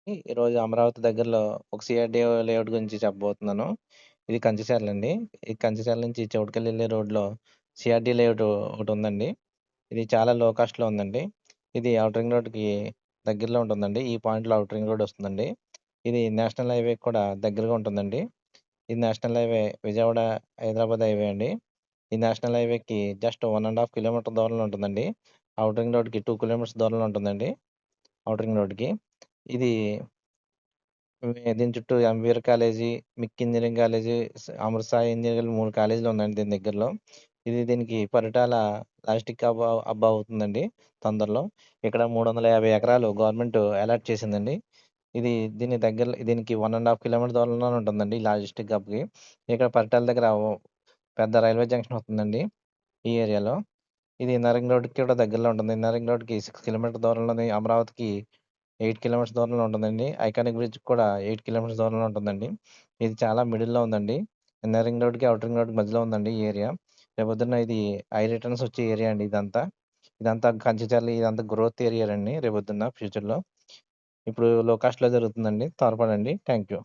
ఈరోజు అమరావతి దగ్గరలో ఒక సీఆర్‌డీఏ లేఅవుట్ గురించి చెప్పబోతున్నాను. ఇది కంచిచర్లండి. ఈ కంచిచర్ల నుంచి చౌటుపల్లెళ్ళే రోడ్‌లో సీఆర్‌డీ లేఅవుట్ ఒకటుందండి. ఇది చాలా లో కాస్ట్‌లో ఉందండి. ఇది ఔటర్ రింగ్ రోడ్‌కి దగ్గరలో ఉంటుందండి. ఈ పాయింట్‌లో ఔటర్ రింగ్ రోడ్ వస్తుందండి. ఇది నేషనల్ హైవేకి కూడా దగ్గరగా ఉంటుందండి. ఇది national highway Vijayawada, Hyderabad highway అండి. ఈ నేషనల్ హైవేకి జస్ట్ 1½ కిలోమీటర్ దూరంలో ఉంటుందండి. ఔటర్ రింగ్ రోడ్‌కి 2 కిలోమీటర్స్ దూరంలో ఉంటుందండి. ఔటర్ రింగ్ రోడ్‌కి. ఇది దీని చుట్టూ ఎంవీఆర్ కాలేజీ, మిక్ ఇంజినీరింగ్ కాలేజీ, అమృత సాయి ఇంజినీరింగ్ 3 కాలేజీలు ఉన్నాయండి దీని దగ్గరలో. దీనికి పరిటాల లాజిస్టిక్ హబ్ అవుతుందండి తొందరలో. ఇక్కడ 350 ఎకరాలు గవర్నమెంట్ అలాట్ చేసిందండి. దీనికి 1½ కిలోమీటర్ దూరంలోనే ఉంటుందండి ఈ లాజిస్టిక్ హబ్‌కి. ఇక్కడ పరిటాల దగ్గర పెద్ద రైల్వే జంక్షన్ వస్తుందండి ఈ ఏరియాలో. ఇది ఇన్నర్ రింగ్ రోడ్‌కి కూడా దగ్గరలో ఉంటుంది. ఇన్నర్ రింగ్ రోడ్‌కి 6 కిలోమీటర్ దూరంలోని, అమరావతికి 8 కిలోమీటర్స్ దూరంలో ఉంటుందండి. ఐకానిక్ బ్రిడ్జ్‌కి కూడా 8 కిలోమీటర్స్ దూరంలో ఉంటుందండి. ఇది చాలా మిడిల్‌లో ఉందండి. ఇన్నర్ రింగ్ రోడ్‌కి, ఔటర్ రింగ్ రోడ్‌కి మధ్యలో ఉందండి ఈ ఏరియా. రేపొద్దున్న ఇది హై రిటర్న్స్ వచ్చే ఏరియా అండి ఇదంతా. ఇదంతా కంచిచర్ల, ఇదంతా గ్రోత్ ఏరియాలండి రేపొద్దున్న ఫ్యూచర్‌లో. ఇప్పుడు లో కాస్ట్‌లో జరుగుతుందండి. త్వరపడండి. Thank you.